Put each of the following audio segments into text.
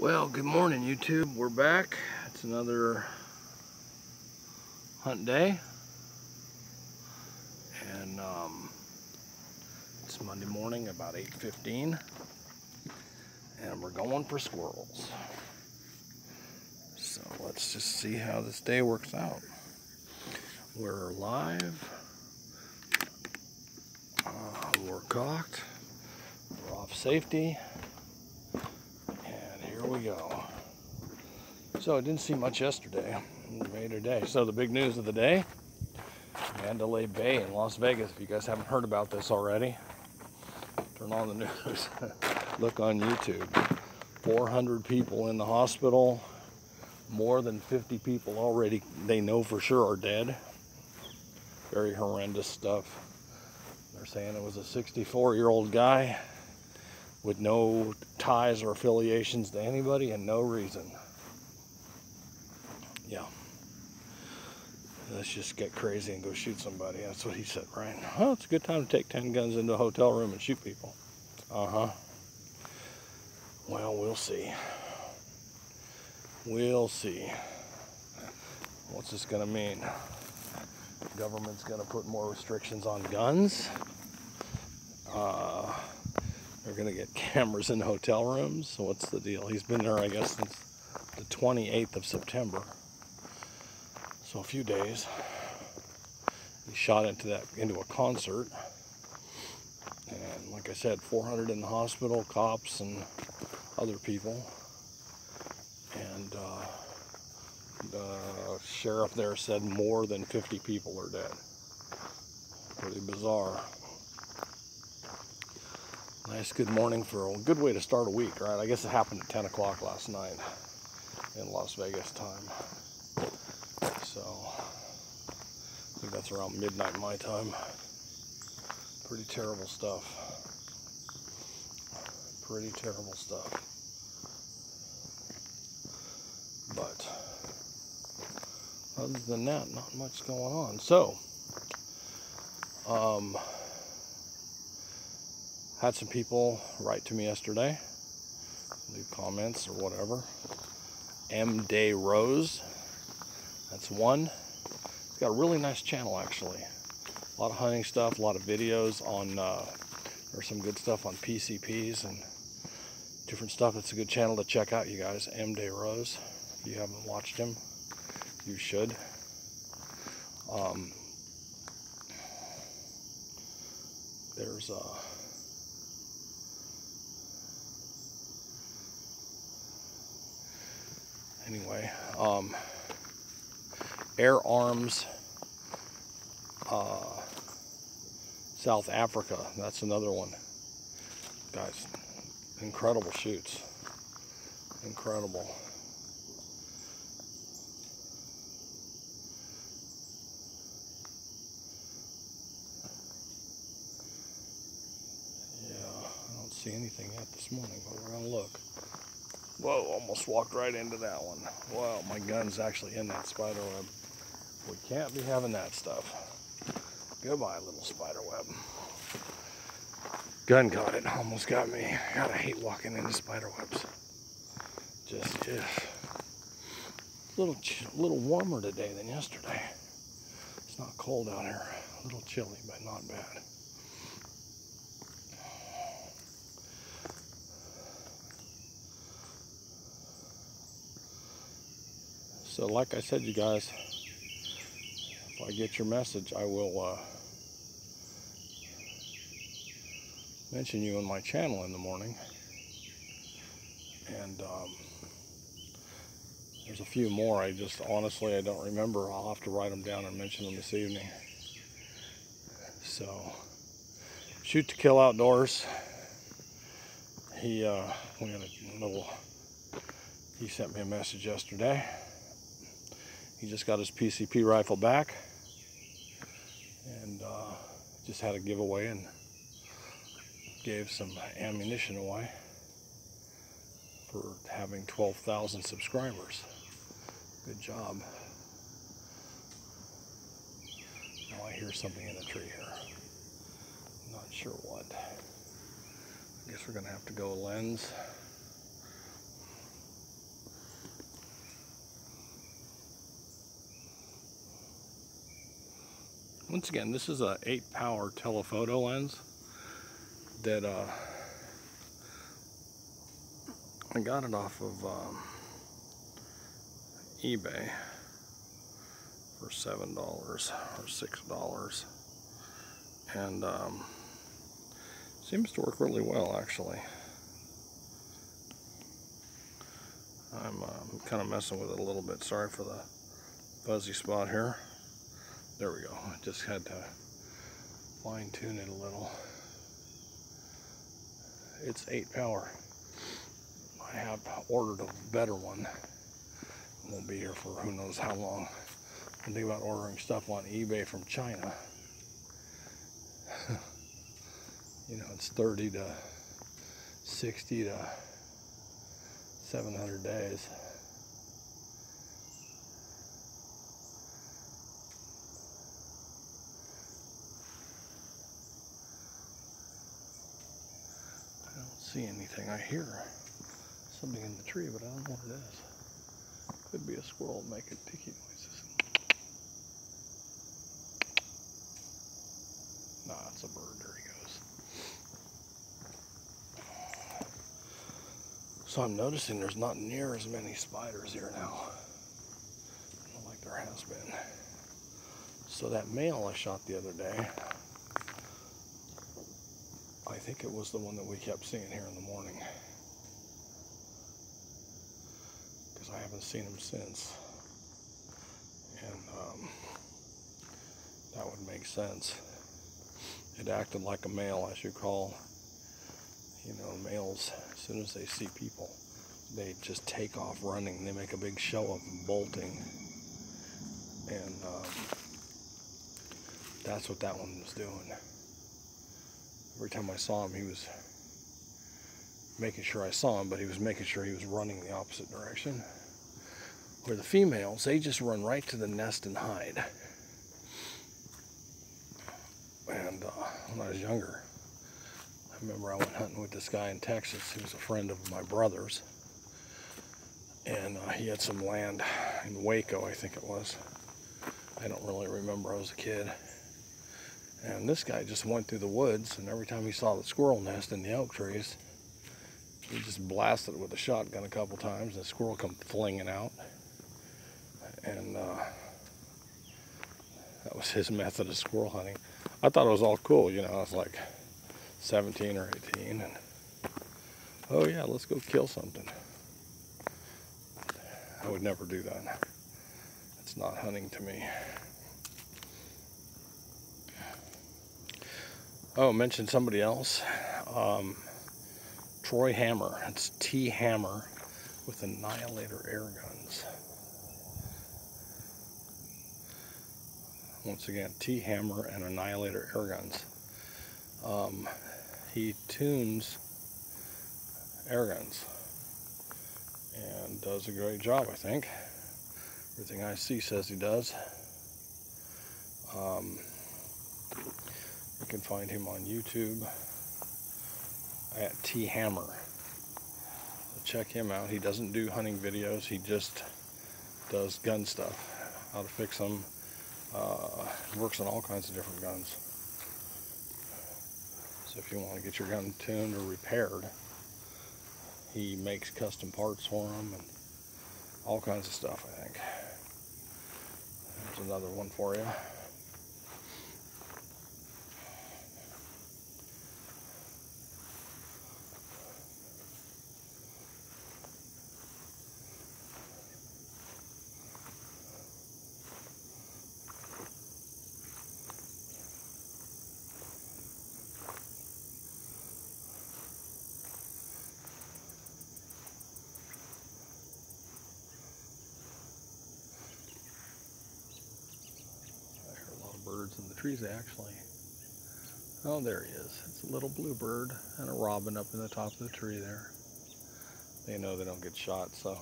Well, good morning, YouTube. We're back. It's another hunt day, and it's Monday morning, about 8:15, and we're going for squirrels. So let's just see how this day works out. We're live. We're cocked. We're off safety. And here we go. So I didn't see much yesterday. Made a day. So the big news of the day, Mandalay Bay in Las Vegas. If you guys haven't heard about this already, turn on the news. Look on YouTube. 400 people in the hospital. More than 50 people already they know for sure are dead. Very horrendous stuff. They're saying it was a 64-year-old guy with no ties or affiliations to anybody and no reason. Yeah. Let's just get crazy and go shoot somebody. That's what he said, right? Well, it's a good time to take 10 guns into a hotel room and shoot people. Uh-huh. Well, we'll see. We'll see. What's this gonna mean? The government's gonna put more restrictions on guns. They're gonna get cameras in hotel rooms. So what's the deal? He's been there, I guess, since the 28th of September. So a few days. He shot into a concert. And like I said, 400 in the hospital, cops and other people. And the sheriff there said more than 50 people are dead. Pretty bizarre. Nice good morning for a good way to start a week, right? I guess it happened at 10 o'clock last night in Las Vegas time. So I think that's around midnight my time. Pretty terrible stuff. Pretty terrible stuff. But other than that, not much going on. So, had some people write to me yesterday, leave comments or whatever. M. Day Rose, that's one. He's got a really nice channel actually. A lot of hunting stuff, a lot of videos on, there's some good stuff on PCPs and different stuff. It's a good channel to check out, you guys. M. Day Rose. If you haven't watched him, you should. There's anyway, Air Arms South Africa, that's another one. Guys, incredible shoots. Incredible. See anything yet this morning, but we're gonna look. Whoa, almost walked right into that one. Wow, my gun's actually in that spider web. We can't be having that stuff. Goodbye, little spider web. Gun caught it, almost got me. God, I hate walking into spider webs. Just a little warmer today than yesterday. It's not cold out here. A little chilly, but not bad. So like I said, you guys, if I get your message, I will mention you on my channel in the morning. And there's a few more. I don't remember. I'll have to write them down and mention them this evening. So, Shoot to Kill Outdoors. He sent me a message yesterday. He just got his PCP rifle back and just had a giveaway and gave some ammunition away for having 12,000 subscribers. Good job. Now I hear something in the tree here. Not sure what. I guess we're gonna have to go lens. Once again, this is a 8-power telephoto lens that I got it off of eBay for $7 or $6, and seems to work really well, actually. I'm kind of messing with it a little bit. Sorry for the fuzzy spot here. There we go. I just had to fine tune it a little. It's 8-power. I have ordered a better one. It won't be here for who knows how long. I think about ordering stuff on eBay from China. You know, it's 30 to 60 to 700 days. I don't see anything. I hear something in the tree, but I don't know what it is. Could be a squirrel making picky noises. Nah, it's a bird. There he goes. So I'm noticing there's not near as many spiders here now, like there has been. So that male I shot the other day, I think it was the one that we kept seeing here in the morning, because I haven't seen him since. And that would make sense. It acted like a male, as you call. You know, males, as soon as they see people, they just take off running. They make a big show of bolting. And that's what that one was doing. Every time I saw him, he was making sure I saw him, but he was making sure he was running the opposite direction. Where the females, they just run right to the nest and hide. And when I was younger, I remember I went hunting with this guy in Texas. He was a friend of my brother's. And he had some land in Waco, I think it was. I don't really remember. I was a kid. And this guy just went through the woods, and every time he saw the squirrel nest in the oak trees, he just blasted it with a shotgun a couple times, and the squirrel come flinging out. And that was his method of squirrel hunting. I thought it was all cool, you know. I was like 17 or 18, and oh yeah, let's go kill something. I would never do that. It's not hunting to me. Oh, mention somebody else. Troy Hammer. It's T Hammer with Annihilator air guns. Once again, T Hammer and Annihilator air guns. He tunes air guns and does a great job, I think. Everything I see says he does. You can find him on YouTube at T Hammer. So check him out. He doesn't do hunting videos. He just does gun stuff, how to fix them. Works on all kinds of different guns. So if you want to get your gun tuned or repaired, he makes custom parts for them and all kinds of stuff, I think. There's another one for you. Birds in the trees, actually. Oh, there he is. It's a little bluebird and a robin up in the top of the tree there. They know they don't get shot, so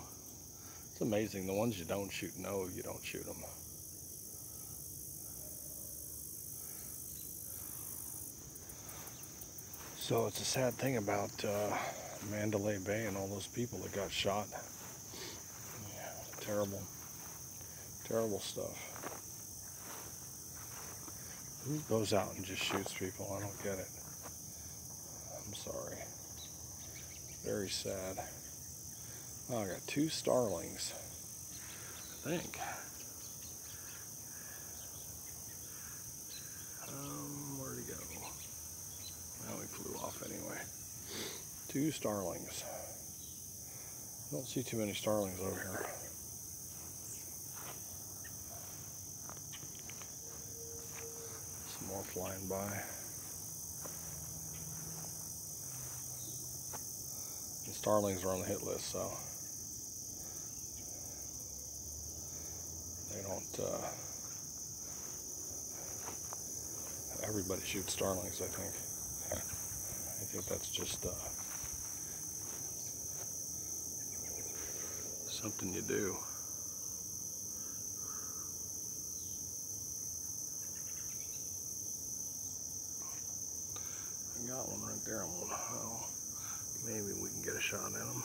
it's amazing. The ones you don't shoot know you don't shoot them. So it's a sad thing about Mandalay Bay and all those people that got shot. Yeah, terrible, terrible stuff. Who goes out and just shoots people? I don't get it. I'm sorry. Very sad. Oh, I got 2 starlings, I think. Where'd he go? Well, he flew off anyway. 2 starlings. Don't see too many starlings over here. Some more flying by. The starlings are on the hit list, so they don't. Everybody shoots starlings, I think. I think that's just something you do. I got one right there. Well, maybe we can get a shot at him.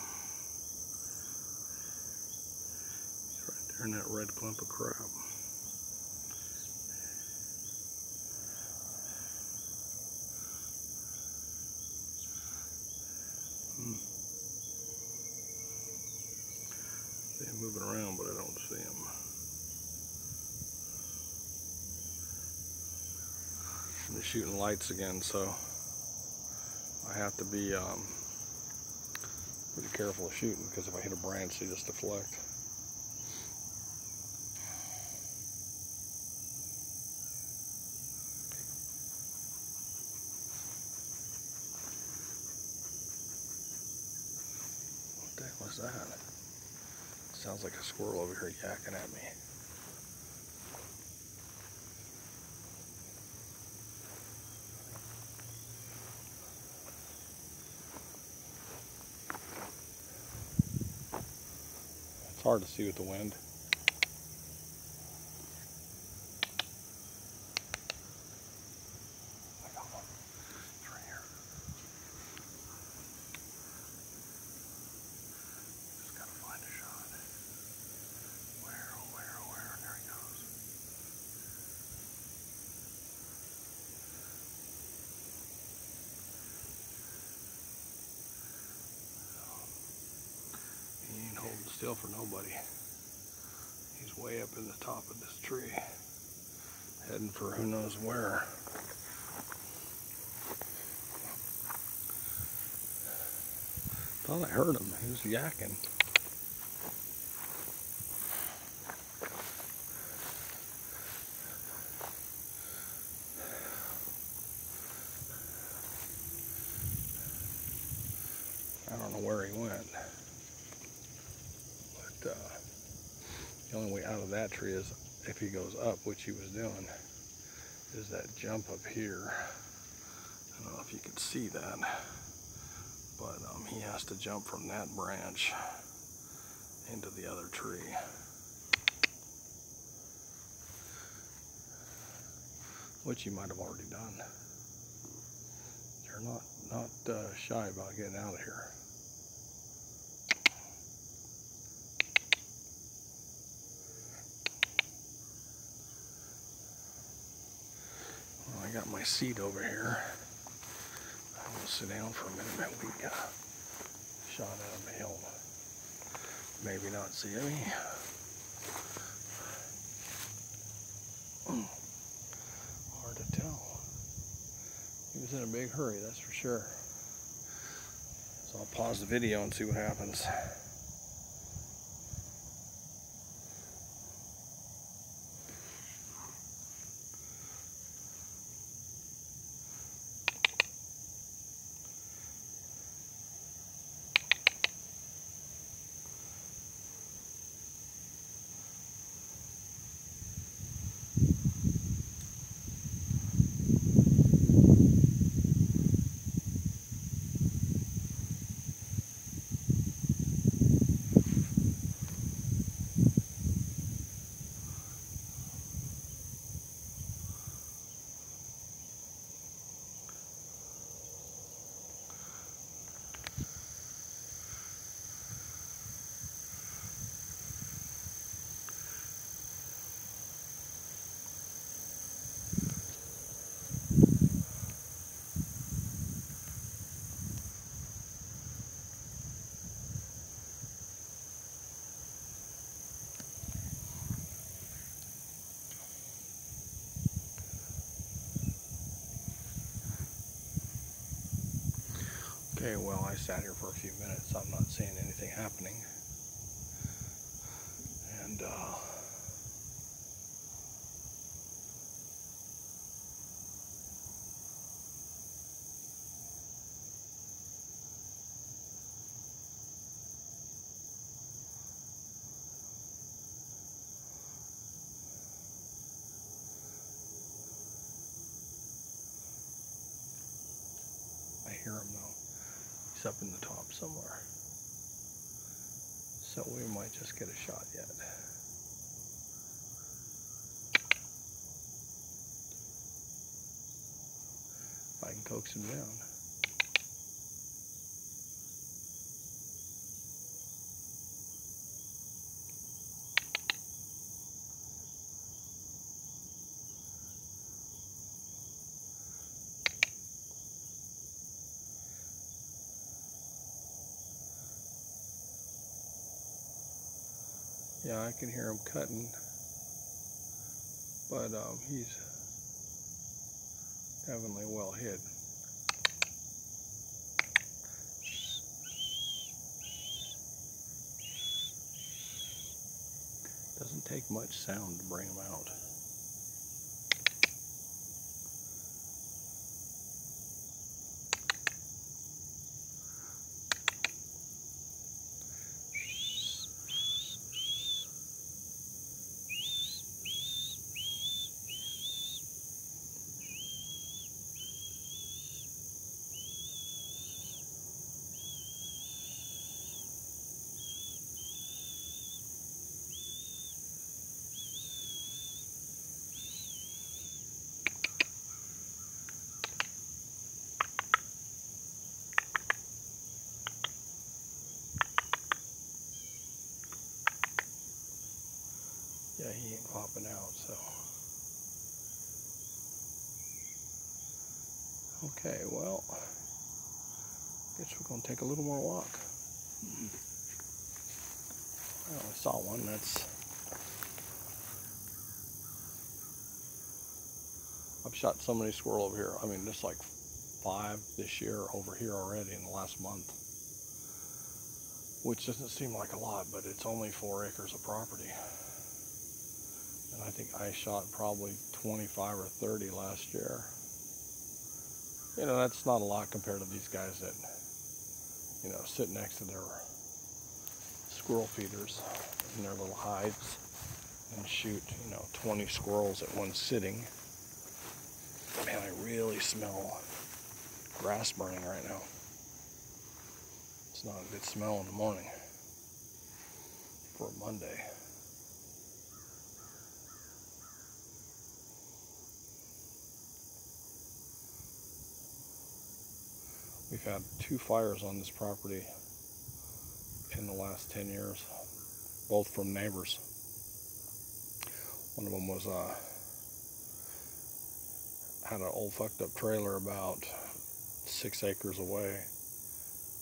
He's right there in that red clump of crap. They're moving around, but I don't see him. They're shooting lights again, so I have to be pretty careful of shooting, because if I hit a branch, they just deflect. What the heck was that? Sounds like a squirrel over here yakking at me. It's hard to see with the wind. I got one. It's right here. Just gotta find a shot. Where, oh where, oh where? There he goes. He ain't holding still for nobody. He's way up in the top of this tree, heading for who knows where. Thought I heard him. He was yakking. I don't know where he went. But the only way out of that tree is if he goes up, which he was doing, is that jump up here. I don't know if you can see that, but he has to jump from that branch into the other tree. Which he might have already done. They're not shy about getting out of here. Well, I got my seat over here. I'm gonna sit down for a minute. Maybe we can get a shot at him. He'll maybe not see me. Hard to tell. He was in a big hurry, that's for sure. So I'll pause the video and see what happens. Okay, well, I sat here for a few minutes. I'm not seeing anything happening. And, I hear him though. He's up in the top somewhere. So we might just get a shot yet. If I can coax him down. Yeah, I can hear him cutting, but he's definitely well hid. Doesn't take much sound to bring him out. Yeah, he ain't popping out, so. Okay, well, guess we're gonna take a little more walk. I only saw one. I've shot so many squirrel over here. I mean, there's like 5 this year over here already in the last month, which doesn't seem like a lot, but it's only 4 acres of property. And I think I shot probably 25 or 30 last year. You know, that's not a lot compared to these guys that, you know, sit next to their squirrel feeders in their little hides and shoot, you know, 20 squirrels at one sitting. Man, I really smell grass burning right now. It's not a good smell in the morning for a Monday. We've had 2 fires on this property in the last 10 years, both from neighbors. One of them was had an old fucked up trailer about 6 acres away,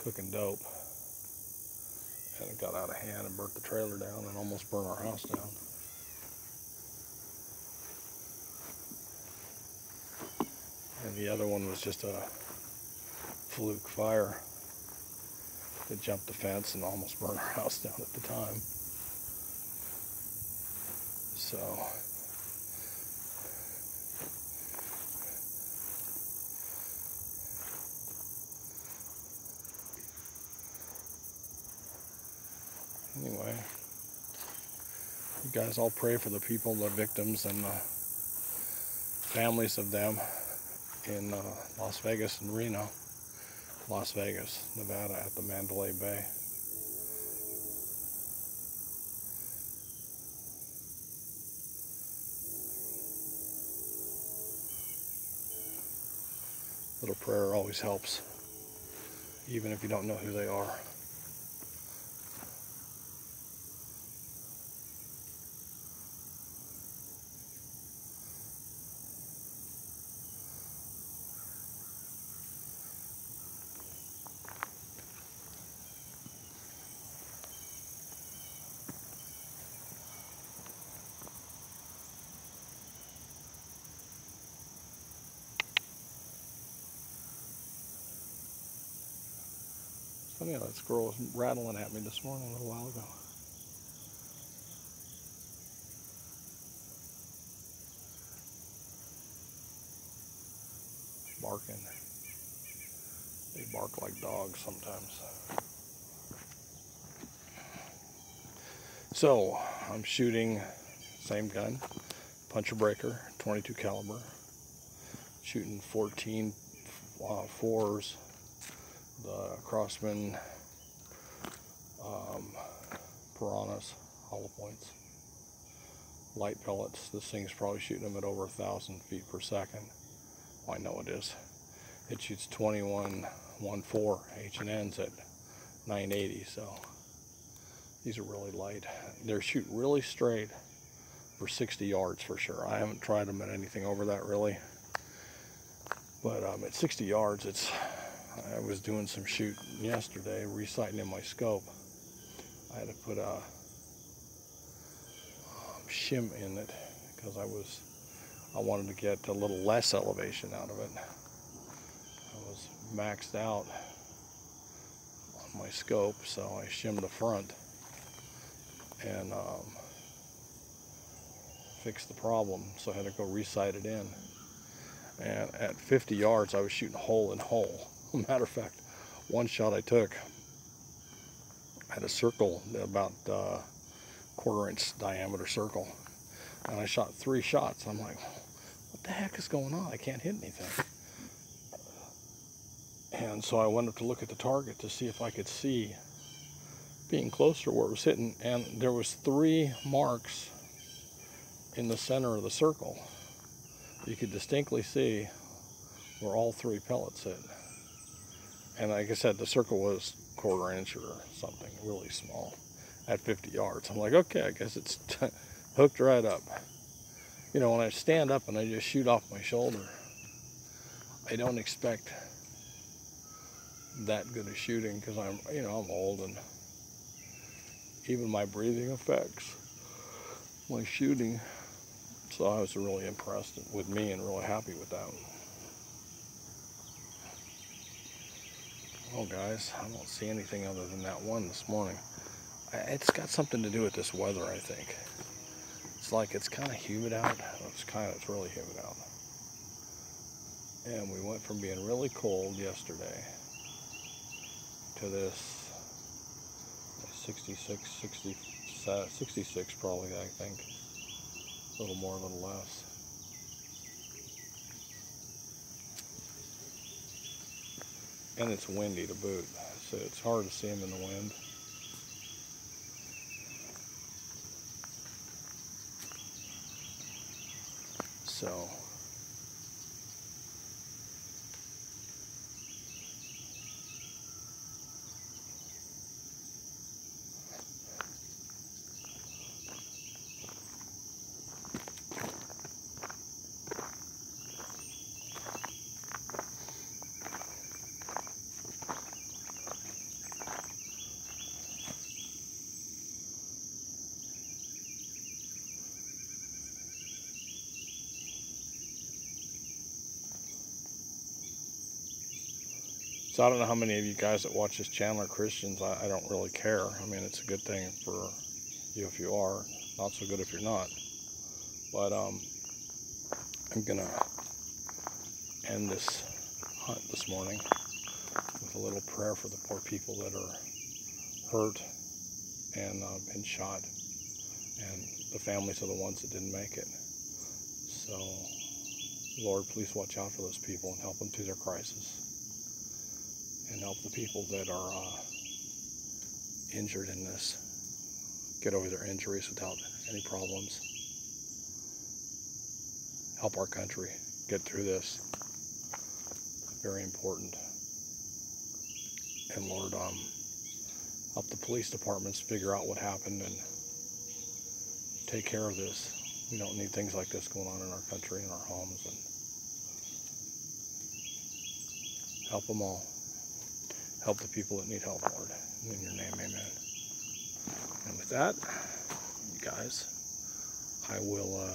cooking dope, and it got out of hand and burnt the trailer down and almost burned our house down. And the other one was just a fluke fire that jumped the fence and almost burned our house down at the time. So anyway, you guys all pray for the people, the victims, and the families of them in Las Vegas and Reno. Las Vegas, Nevada, at the Mandalay Bay. A little prayer always helps, even if you don't know who they are. Funny how that squirrel was rattling at me this morning a little while ago. Barking. They bark like dogs sometimes. So I'm shooting same gun, puncher breaker, 22 caliber. Shooting 14 4s, the Crossman Piranhas, hollow points, light pellets. This thing's probably shooting them at over 1,000 feet per second. Well, I know it is. It shoots 21.14 H&Ns at 980, so these are really light. They shoot really straight for 60 yards for sure. I haven't tried them at anything over that really, but at 60 yards, I was doing some shooting yesterday, resighting in my scope. I had to put a shim in it because I wanted to get a little less elevation out of it. I was maxed out on my scope, so I shimmed the front and fixed the problem. So I had to go resight it in. And at 50 yards, I was shooting hole in hole. Matter of fact, one shot I took had a circle, about 1/4 inch diameter circle, and I shot 3 shots. I'm like, what the heck is going on? I can't hit anything. And so I went up to look at the target to see if I could see being closer where it was hitting, and there was 3 marks in the center of the circle. You could distinctly see where all 3 pellets hit. And like I said, the circle was 1/4 inch or something, really small, at 50 yards. I'm like, okay, I guess it's hooked right up. You know, when I stand up and I just shoot off my shoulder, I don't expect that good of shooting because I'm old, and even my breathing affects my shooting. So I was really impressed with me and really happy with that. Well, guys, I don't see anything other than that one this morning. It's got something to do with this weather, I think. It's like it's kind of humid out. It's really humid out. And we went from being really cold yesterday to this 66 probably, I think. A little more, a little less. And it's windy to boot, so it's hard to see them in the wind. So I don't know how many of you guys that watch this channel are Christians. I don't really care. I mean, it's a good thing for you if you are, not so good if you're not. But I'm gonna end this hunt this morning with a little prayer for the poor people that are hurt and been shot, and the families of the ones that didn't make it. So, Lord, please watch out for those people and help them through their crisis. And help the people that are injured in this get over their injuries without any problems. Help our country get through this. Very important. And Lord, help the police departments figure out what happened and take care of this. We don't need things like this going on in our country, in our homes, and help them all. Help the people that need help, Lord. In your name, amen. And with that, you guys, I will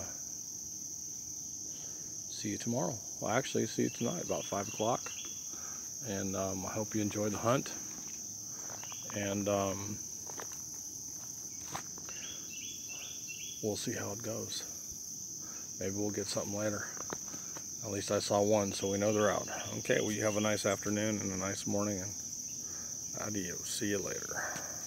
see you tomorrow. Well, actually, see you tonight, about 5 o'clock. And I hope you enjoy the hunt. and we'll see how it goes. Maybe we'll get something later. At least I saw one, so we know they're out. Okay, well, you have a nice afternoon and a nice morning, and adios. See you later.